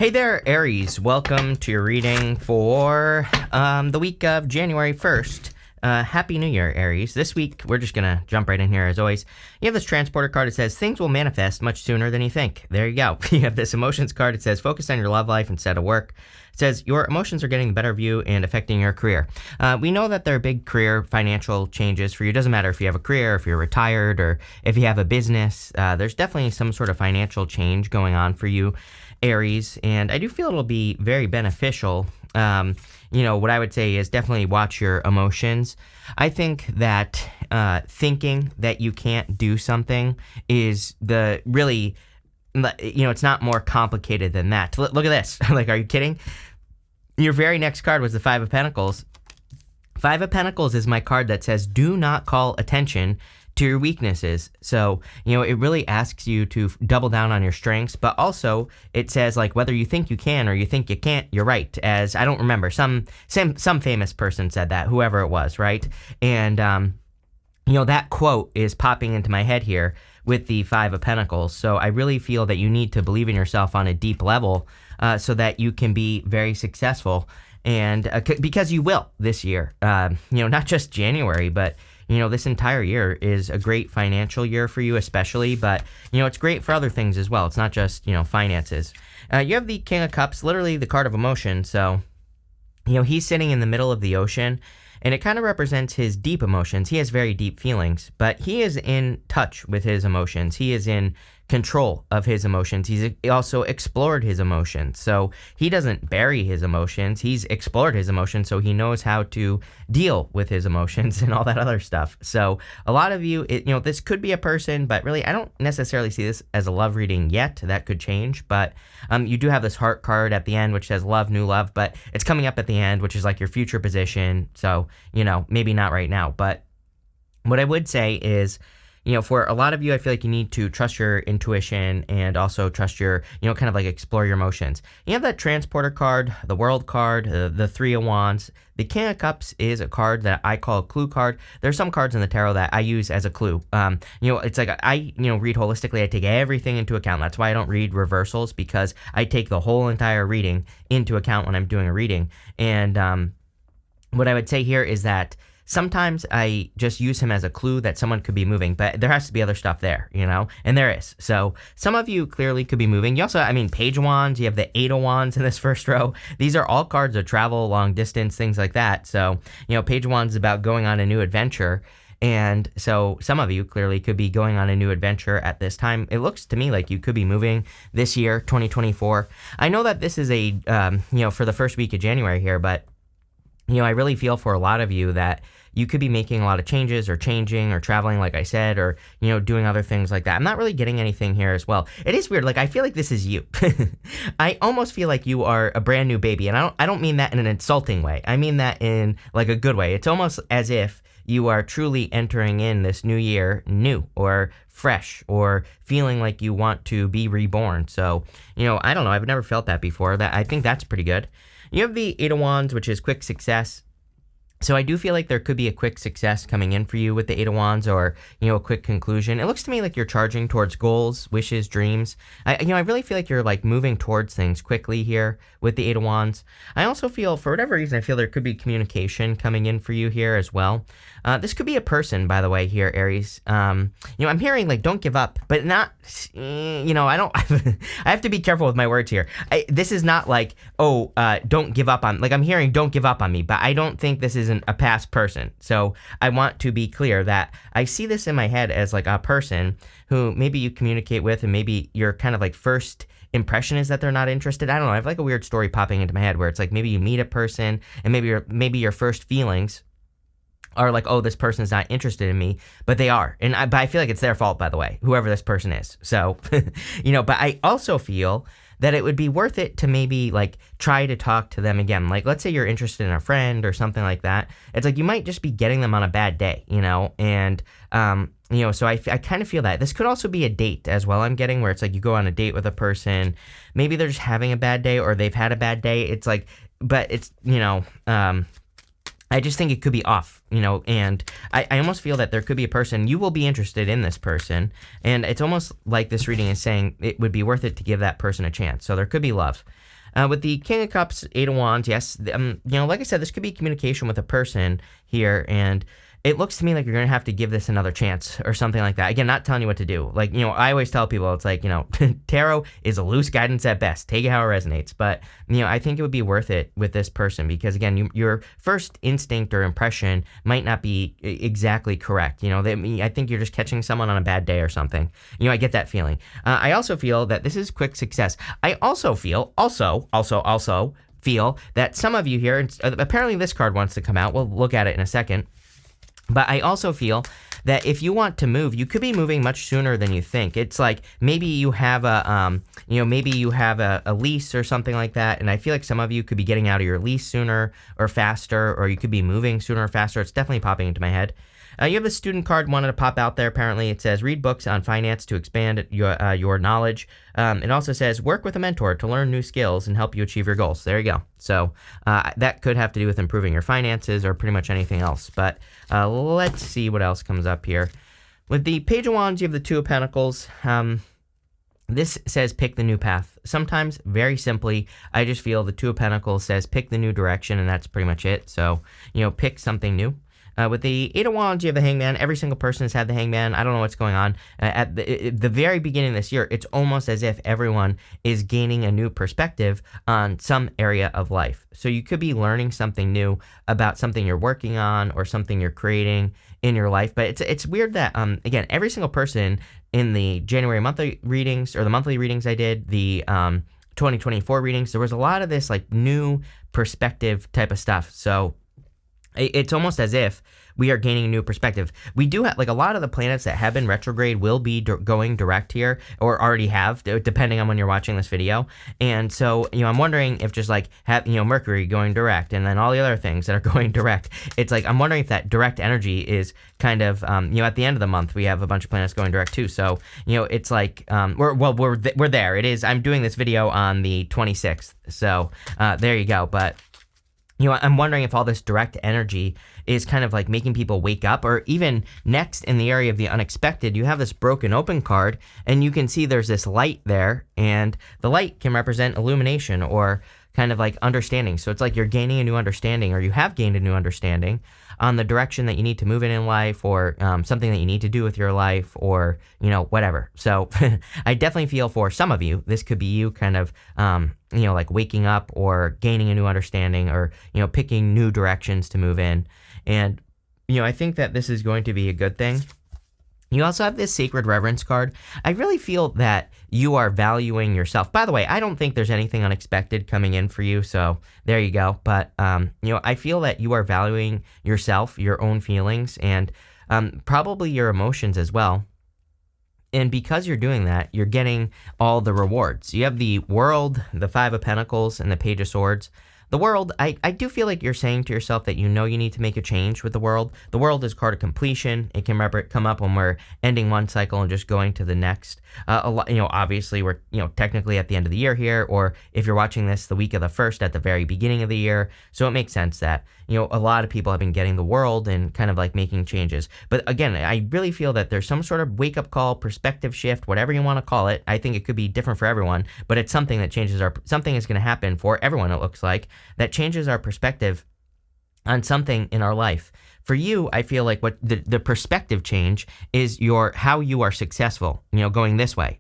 Hey there, Aries. Welcome to your reading for the week of January 1st. Happy New Year, Aries. This week, we're just going to jump right in here as always. You have this transporter card. It says, things will manifest much sooner than you think. There you go. You have this emotions card. It says, focus on your love life instead of work. It says, your emotions are getting the better of you and affecting your career. We know that there are big career financial changes for you. It doesn't matter if you have a career, if you're retired, or if you have a business. There's definitely some sort of financial change going on for you, Aries, and I do feel it'll be very beneficial. What I would say is definitely watch your emotions. I think that thinking that you can't do something is it's not more complicated than that. Look at this. Like, are you kidding? Your very next card was the Five of Pentacles. Five of Pentacles is my card that says, do not call attention to your weaknesses. So, it really asks you to double down on your strengths, but also it says, like, whether you think you can or you think you can't, you're right. As I don't remember, some famous person said that, whoever it was, right? And, that quote is popping into my head here with the Five of Pentacles. So I really feel that you need to believe in yourself on a deep level so that you can be very successful. And because you will this year, not just January, but this entire year is a great financial year for you especially, but, it's great for other things as well. It's not just, finances. You have the King of Cups, literally the card of emotion. So, he's sitting in the middle of the ocean, and it kind of represents his deep emotions. He has very deep feelings, but he is in touch with his emotions. He is in control of his emotions. He's also explored his emotions. So he doesn't bury his emotions. He's explored his emotions, so he knows how to deal with his emotions and all that other stuff. So a lot of you, this could be a person, but really I don't necessarily see this as a love reading yet. That could change, but you do have this heart card at the end, which says love, new love, but it's coming up at the end, which is like your future position. So, maybe not right now, but what I would say is, for a lot of you, I feel like you need to trust your intuition and also trust your, kind of like explore your emotions. You have that Transporter card, the World card, the Three of Wands. The King of Cups is a card that I call a clue card. There's some cards in the tarot that I use as a clue. It's like I read holistically. I take everything into account. That's why I don't read reversals, because I take the whole entire reading into account when I'm doing a reading. And what I would say here is that sometimes I just use him as a clue that someone could be moving, but there has to be other stuff there, and there is. So some of you clearly could be moving. You also, Page of Wands, you have the Eight of Wands in this first row. These are all cards of travel, long distance, things like that. So, Page of Wands is about going on a new adventure. And so some of you clearly could be going on a new adventure at this time. It looks to me like you could be moving this year, 2024. I know that this is for the first week of January here, but I really feel for a lot of you that you could be making a lot of changes or changing or traveling, like I said, or, doing other things like that. I'm not really getting anything here as well. It is weird. Like, I feel like this is you. I almost feel like you are a brand new baby. And I don't mean that in an insulting way. I mean that in like a good way. It's almost as if you are truly entering in this new year new or fresh or feeling like you want to be reborn. So, I don't know. I've never felt that before. I think that's pretty good. You have the Eight of Wands, which is quick success. So I do feel like there could be a quick success coming in for you with the Eight of Wands, or, a quick conclusion. It looks to me like you're charging towards goals, wishes, dreams. I really feel like you're like moving towards things quickly here with the Eight of Wands. I also feel, for whatever reason, I feel there could be communication coming in for you here as well. This could be a person, by the way, here, Aries. I'm hearing like, don't give up, but not, I don't, I have to be careful with my words here. This is not like, don't give up on, like I'm hearing don't give up on me, but I don't think this isn't a past person. So I want to be clear that I see this in my head as like a person who maybe you communicate with, and maybe your kind of like first impression is that they're not interested. I don't know. I have like a weird story popping into my head where it's like maybe you meet a person and maybe your first feelings are like, oh, this person's not interested in me, but they are. But I feel like it's their fault, by the way, whoever this person is. So, but I also feel that it would be worth it to maybe like try to talk to them again. Like, let's say you're interested in a friend or something like that. It's like you might just be getting them on a bad day, and so I kind of feel that. This could also be a date as well, I'm getting, where it's like you go on a date with a person, maybe they're just having a bad day or they've had a bad day. It's like, but it's, I just think it could be off, and I almost feel that there could be a person, you will be interested in this person, and it's almost like this reading is saying it would be worth it to give that person a chance. So there could be love. With the King of Cups, Eight of Wands, yes, like I said, this could be communication with a person here, and it looks to me like you're going to have to give this another chance or something like that. Again, not telling you what to do. Like, I always tell people, it's like, tarot is a loose guidance at best. Take it how it resonates. But, I think it would be worth it with this person because, again, your first instinct or impression might not be exactly correct. I think you're just catching someone on a bad day or something. I get that feeling. I also feel that this is quick success. I also feel, feel that some of you here, and apparently this card wants to come out. We'll look at it in a second. But I also feel that if you want to move, you could be moving much sooner than you think. It's like maybe you have a lease or something like that, and I feel like some of you could be getting out of your lease sooner or faster, or you could be moving sooner or faster. It's definitely popping into my head. You have the student card wanted to pop out there. Apparently, it says read books on finance to expand your knowledge. It also says work with a mentor to learn new skills and help you achieve your goals. There you go. So that could have to do with improving your finances or pretty much anything else. But let's see what else comes up here. With the Page of Wands, you have the Two of Pentacles. This says pick the new path. Sometimes, very simply, I just feel the Two of Pentacles says pick the new direction, and that's pretty much it. So, pick something new. With the Eight of Wands, you have the Hangman. Every single person has had the Hangman. I don't know what's going on. At the very beginning of this year, it's almost as if everyone is gaining a new perspective on some area of life. So you could be learning something new about something you're working on or something you're creating in your life. But it's weird that, again, every single person in the January monthly readings, or the monthly readings I did, the 2024 readings, there was a lot of this like new perspective type of stuff. So it's almost as if we are gaining a new perspective. We do have, like, a lot of the planets that have been retrograde will be going direct here, or already have, depending on when you're watching this video. And so, I'm wondering if just like Mercury going direct, and then all the other things that are going direct. It's like, I'm wondering if that direct energy is kind of, at the end of the month, we have a bunch of planets going direct too. So, it's like, we're there. It is, I'm doing this video on the 26th. So, there you go. But I'm wondering if all this direct energy is kind of like making people wake up, or even next in the area of the unexpected, you have this broken open card, and you can see there's this light there, and the light can represent illumination or kind of like understanding. So it's like you're gaining a new understanding, or you have gained a new understanding on the direction that you need to move in life, or something that you need to do with your life, or, whatever. So I definitely feel for some of you, this could be you kind of, like waking up or gaining a new understanding, or, picking new directions to move in. And, I think that this is going to be a good thing. You also have this Sacred Reverence card. I really feel that you are valuing yourself. By the way, I don't think there's anything unexpected coming in for you, so there you go. But, I feel that you are valuing yourself, your own feelings, and probably your emotions as well. And because you're doing that, you're getting all the rewards. You have the World, the Five of Pentacles, and the Page of Swords. The World, I do feel like you're saying to yourself that you need to make a change with the World. The World is a card of completion. It can come up when we're ending one cycle and just going to the next. Obviously we're, technically at the end of the year here, or if you're watching this the week of the 1st at the very beginning of the year. So it makes sense that, a lot of people have been getting the World and kind of like making changes. But again, I really feel that there's some sort of wake-up call, perspective shift, whatever you want to call it. I think it could be different for everyone, but it's something that changes something is going to happen for everyone, it looks like, that changes our perspective on something in our life. For you, I feel like what the perspective change is how you are successful, going this way.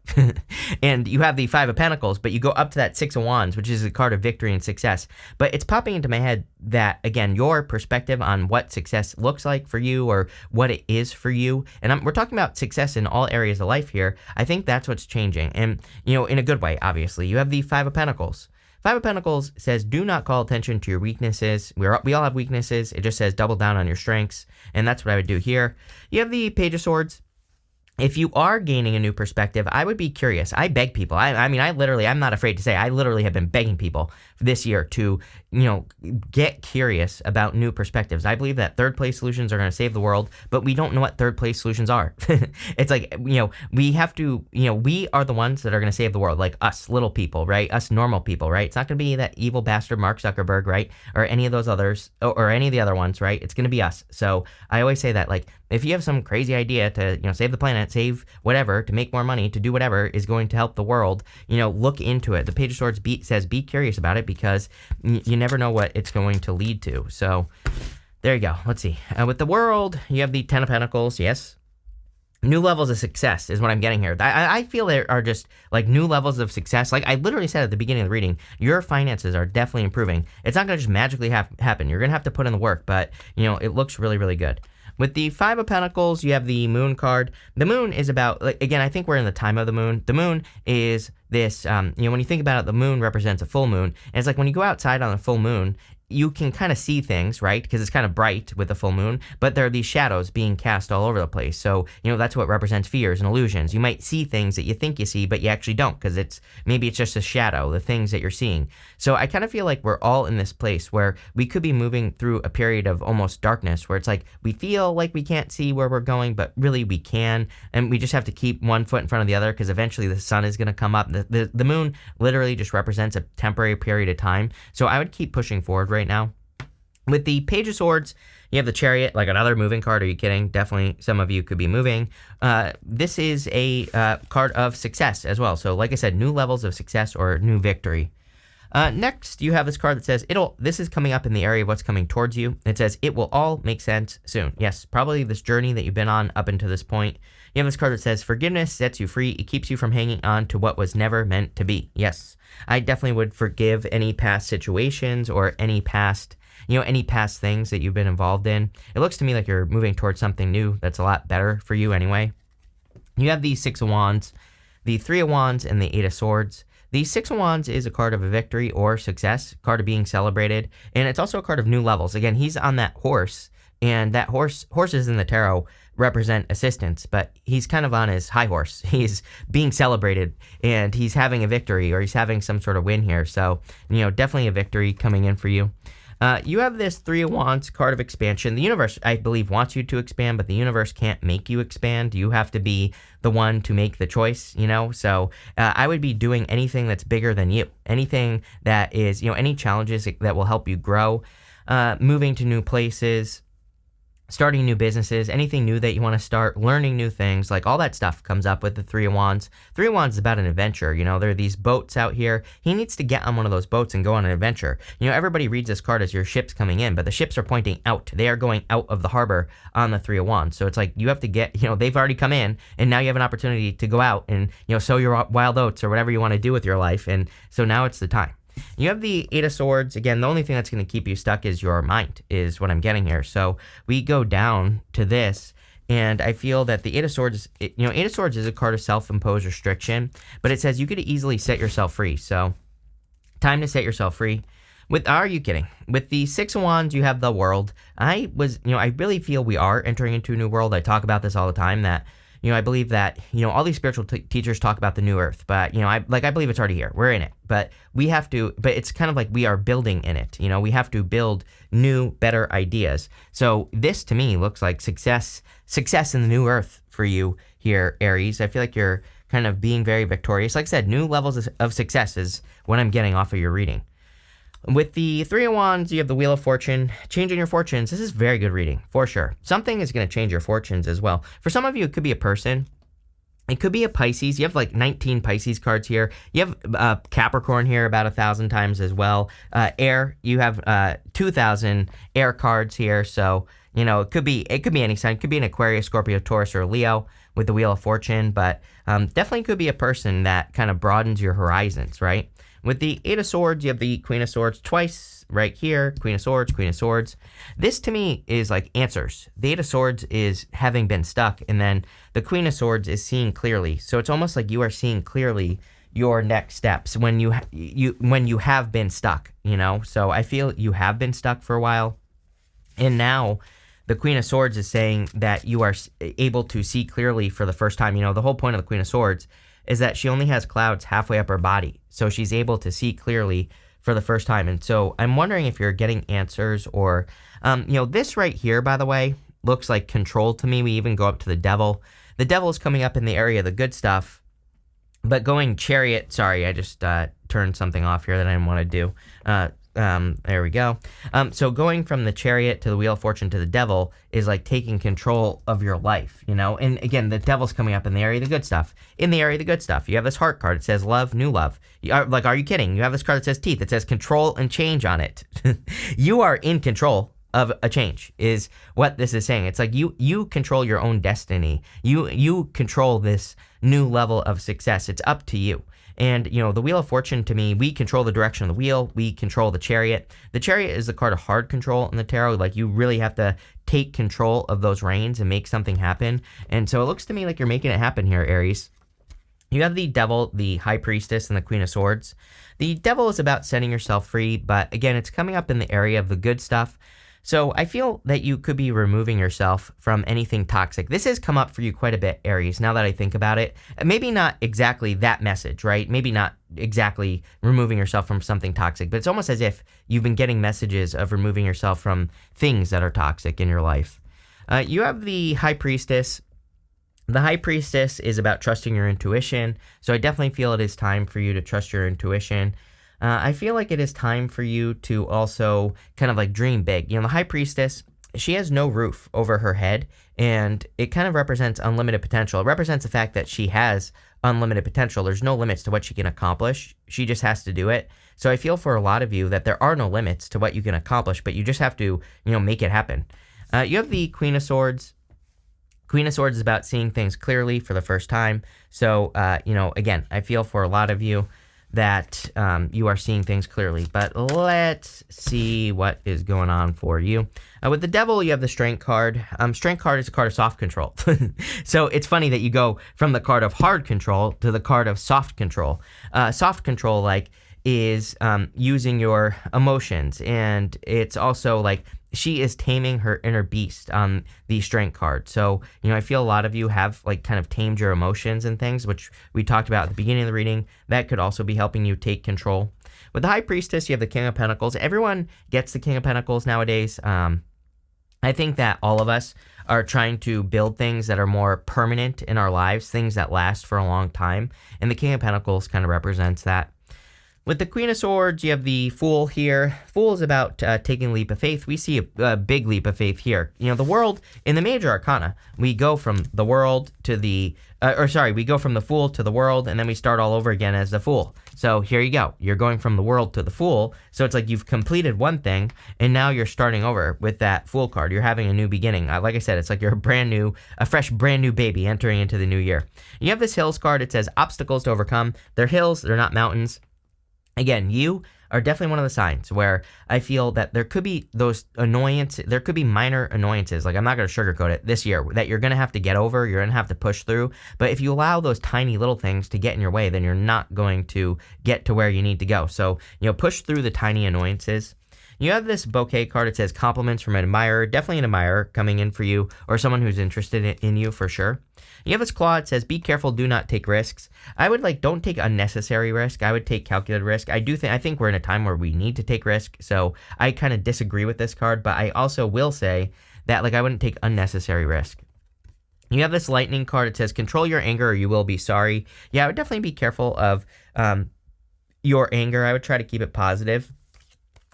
And you have the Five of Pentacles, but you go up to that Six of Wands, which is a card of victory and success. But it's popping into my head that, again, your perspective on what success looks like for you, or what it is for you. And we're talking about success in all areas of life here. I think that's what's changing. And, in a good way, obviously. You have the Five of Pentacles. Five of Pentacles says, do not call attention to your weaknesses. We all have weaknesses. It just says double down on your strengths. And that's what I would do here. You have the Page of Swords. if you are gaining a new perspective, I would be curious. I beg people. I mean, I'm not afraid to say, I literally have been begging people this year to, get curious about new perspectives. I believe that third place solutions are going to save the world, but we don't know what third place solutions are. It's like, we have to, we are the ones that are going to save the world, like us little people, right? Us normal people, right? It's not going to be that evil bastard Mark Zuckerberg, right? Or any of those others, or any of the other ones, right? It's going to be us. So I always say that, like, if you have some crazy idea to, save the planet, save whatever, to make more money, to do whatever is going to help the world, look into it. The Page of Swords says be curious about it, because you never know what it's going to lead to. So there you go. Let's see. With the World, you have the Ten of Pentacles. Yes. New levels of success is what I'm getting here. I feel there are just like new levels of success. Like I literally said at the beginning of the reading, your finances are definitely improving. It's not going to just magically happen. You're going to have to put in the work, but it looks really, really good. With the Five of Pentacles, you have the Moon card. The Moon is about, like, again, I think we're in the time of the Moon. The Moon is this, when you think about it, the Moon represents a full moon. And it's like when you go outside on a full moon, you can kind of see things, right? Because it's kind of bright with the full moon, but there are these shadows being cast all over the place. So, that's what represents fears and illusions. You might see things that you think you see, but you actually don't, because maybe it's just a shadow, the things that you're seeing. So I kind of feel like we're all in this place where we could be moving through a period of almost darkness, where it's like we feel like we can't see where we're going, but really we can. And we just have to keep one foot in front of the other, because eventually the sun is going to come up. The moon literally just represents a temporary period of time. So I would keep pushing forward right now. With the Page of Swords, you have the Chariot, like another moving card. Are you kidding? Definitely some of you could be moving. This is a card of success as well. So like I said, new levels of success or new victory. Next, you have this card that says, this is coming up in the area of what's coming towards you. It says, it will all make sense soon. Yes, probably this journey that you've been on up until this point. You have this card that says, forgiveness sets you free. It keeps you from hanging on to what was never meant to be. Yes, I definitely would forgive any past situations or any past things that you've been involved in. It looks to me like you're moving towards something new that's a lot better for you anyway. You have the Six of Wands, the Three of Wands, and the Eight of Swords. The Six of Wands is a card of a victory or success, card of being celebrated, and it's also a card of new levels. Again, he's on that horse, and that horses in the tarot represent assistance, but he's kind of on his high horse. He's being celebrated, and he's having a victory, or he's having some sort of win here. So, definitely a victory coming in for you. You have this Three of Wands, card of expansion. The universe, I believe, wants you to expand, but the universe can't make you expand. You have to be the one to make the choice, So I would be doing anything that's bigger than you. Anything that is, any challenges that will help you grow, moving to new places, starting new businesses, anything new that you want to start, learning new things, like all that stuff comes up with the Three of Wands. Three of Wands is about an adventure. There are these boats out here. He needs to get on one of those boats and go on an adventure. Everybody reads this card as your ship's coming in, but the ships are pointing out. They are going out of the harbor on the Three of Wands. So it's like you have to get, they've already come in, and now you have an opportunity to go out and, sow your wild oats or whatever you want to do with your life. And so now it's the time. You have the Eight of Swords. Again, the only thing that's going to keep you stuck is your mind, is what I'm getting here. So we go down to this, and I feel that the Eight of Swords, Eight of Swords is a card of self-imposed restriction, but it says you could easily set yourself free. So time to set yourself free. Are you kidding? With the Six of Wands, you have the World. I really feel we are entering into a new world. I talk about this all the time, that I believe that, all these spiritual teachers talk about the new earth, but, I believe it's already here. We're in it, but it's kind of like we are building in it. We have to build new, better ideas. So this to me looks like success in the new earth for you here, Aries. I feel like you're kind of being very victorious. Like I said, new levels of success is what I'm getting off of your reading. With the Three of Wands, you have the Wheel of Fortune. Changing your fortunes. This is very good reading, for sure. Something is going to change your fortunes as well. For some of you, it could be a person. It could be a Pisces. You have like 19 Pisces cards here. You have Capricorn here about 1,000 times as well. Air, you have 2,000 air cards here. So, it could be any sign. It could be an Aquarius, Scorpio, Taurus, or Leo with the Wheel of Fortune. But definitely could be a person that kind of broadens your horizons, right? With the Eight of Swords, you have the Queen of Swords twice right here. Queen of Swords, Queen of Swords. This to me is like answers. The Eight of Swords is having been stuck, and then the Queen of Swords is seeing clearly. So it's almost like you are seeing clearly your next steps when you have been stuck, So I feel you have been stuck for a while, and now the Queen of Swords is saying that you are able to see clearly for the first time. The whole point of the Queen of Swords is that she only has clouds halfway up her body. So she's able to see clearly for the first time. And so I'm wondering if you're getting answers or, this right here, by the way, looks like control to me. We even go up to the devil. The devil is coming up in the area of the good stuff, but going chariot. Sorry, I just turned something off here that I didn't want to do. There we go. So going from the chariot to the wheel of fortune to the devil is like taking control of your life, and again, the devil's coming up in the area of the good stuff. In the area of the good stuff, you have this heart card. It says love, new love. Are you kidding? You have this card that says teeth. It says control and change on it. You are in control of a change is what this is saying. It's like you control your own destiny. You control this new level of success. It's up to you. And, the Wheel of Fortune, to me, we control the direction of the wheel. We control the chariot. The chariot is the card of hard control in the tarot. Like, you really have to take control of those reins and make something happen. And so it looks to me like you're making it happen here, Aries. You have the devil, the high priestess, and the Queen of Swords. The devil is about setting yourself free, but again, it's coming up in the area of the good stuff. So I feel that you could be removing yourself from anything toxic. This has come up for you quite a bit, Aries, now that I think about it. Maybe not exactly that message, right? Maybe not exactly removing yourself from something toxic, but it's almost as if you've been getting messages of removing yourself from things that are toxic in your life. You have the high priestess. The high priestess is about trusting your intuition. So I definitely feel it is time for you to trust your intuition. I feel like it is time for you to also kind of like dream big. The high priestess, she has no roof over her head, and it kind of represents unlimited potential. It represents the fact that she has unlimited potential. There's no limits to what she can accomplish. She just has to do it. So I feel for a lot of you that there are no limits to what you can accomplish, but you just have to, make it happen. You have the Queen of Swords. Queen of Swords is about seeing things clearly for the first time. So, again, I feel for a lot of you that you are seeing things clearly. But let's see what is going on for you. With the devil, you have the strength card. Strength card is a card of soft control. So it's funny that you go from the card of hard control to the card of soft control. Soft control, is using your emotions. And it's also she is taming her inner beast on the strength card. So, I feel a lot of you have kind of tamed your emotions and things, which we talked about at the beginning of the reading. That could also be helping you take control. With the high priestess, you have the King of Pentacles. Everyone gets the King of Pentacles nowadays. I think that all of us are trying to build things that are more permanent in our lives, things that last for a long time. And the King of Pentacles kind of represents that. With the Queen of Swords, you have the Fool here. Fool is about taking a leap of faith. We see a big leap of faith here. The world, in the major arcana, we go from the world to we go from the Fool to the world, and then we start all over again as the Fool. So here you go. You're going from the world to the Fool. So it's like you've completed one thing, and now you're starting over with that Fool card. You're having a new beginning. Like I said, it's like you're a fresh, brand new baby entering into the new year. You have this Hills card. It says obstacles to overcome. They're hills. They're not mountains. Again, you are definitely one of the signs where I feel that there could be there could be minor annoyances. I'm not going to sugarcoat it this year that you're going to have to get over, you're going to have to push through. But if you allow those tiny little things to get in your way, then you're not going to get to where you need to go. So, push through the tiny annoyances. You have this bouquet card. It says compliments from an admirer, definitely an admirer coming in for you or someone who's interested in you for sure. You have this claw. It says, be careful, do not take risks. I would don't take unnecessary risk. I would take calculated risk. I think we're in a time where we need to take risk. So I kind of disagree with this card, but I also will say that I wouldn't take unnecessary risk. You have this lightning card. It says, control your anger or you will be sorry. Yeah, I would definitely be careful of your anger. I would try to keep it positive.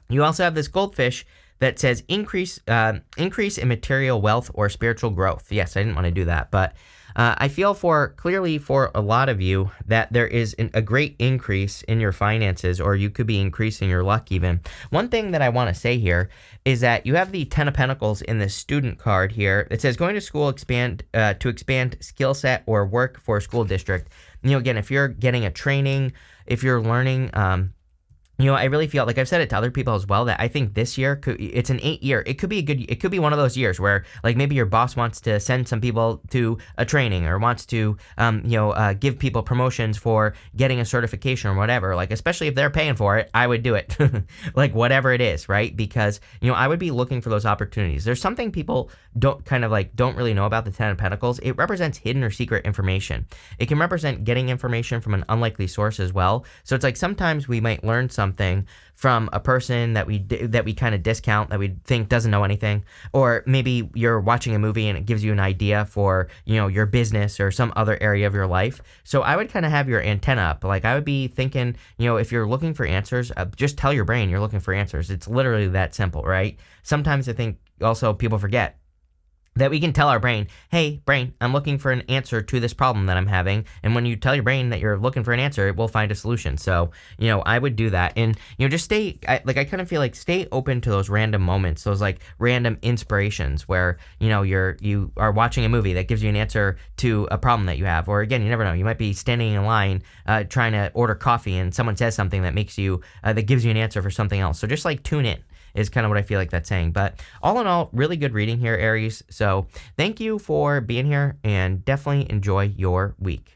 You also have this goldfish that says increase in material wealth or spiritual growth. Yes, I didn't want to do that, but I feel clearly for a lot of you that there is a great increase in your finances, or you could be increasing your luck even. One thing that I want to say here is that you have the Ten of Pentacles in the student card here. It says going to school to expand skill set or work for a school district. Again, if you're getting a training, if you're learning I really feel like I've said it to other people as well that I think this year it's an 8 year. It could be it could be one of those years where like maybe your boss wants to send some people to a training or wants to, give people promotions for getting a certification or whatever. Like, especially if they're paying for it, I would do it. Like, whatever it is, right? Because, I would be looking for those opportunities. There's something people don't really know about the Ten of Pentacles. It represents hidden or secret information. It can represent getting information from an unlikely source as well. So it's like sometimes we might learn something from a person that we kind of discount, that we think doesn't know anything, or maybe you're watching a movie and it gives you an idea for your business or some other area of your life. So I would kind of have your antenna up. Like, I would be thinking, if you're looking for answers, just tell your brain you're looking for answers. It's literally that simple, right? Sometimes I think also people forget that we can tell our brain, hey, brain, I'm looking for an answer to this problem that I'm having. And when you tell your brain that you're looking for an answer, it will find a solution. So, I would do that. And, just I kind of feel like stay open to those random moments, those like random inspirations where, you are watching a movie that gives you an answer to a problem that you have. Or again, you never know. You might be standing in line trying to order coffee and someone says something that that gives you an answer for something else. So just like tune in is kind of what I feel like that's saying. But all in all, really good reading here, Aries. So thank you for being here and definitely enjoy your week.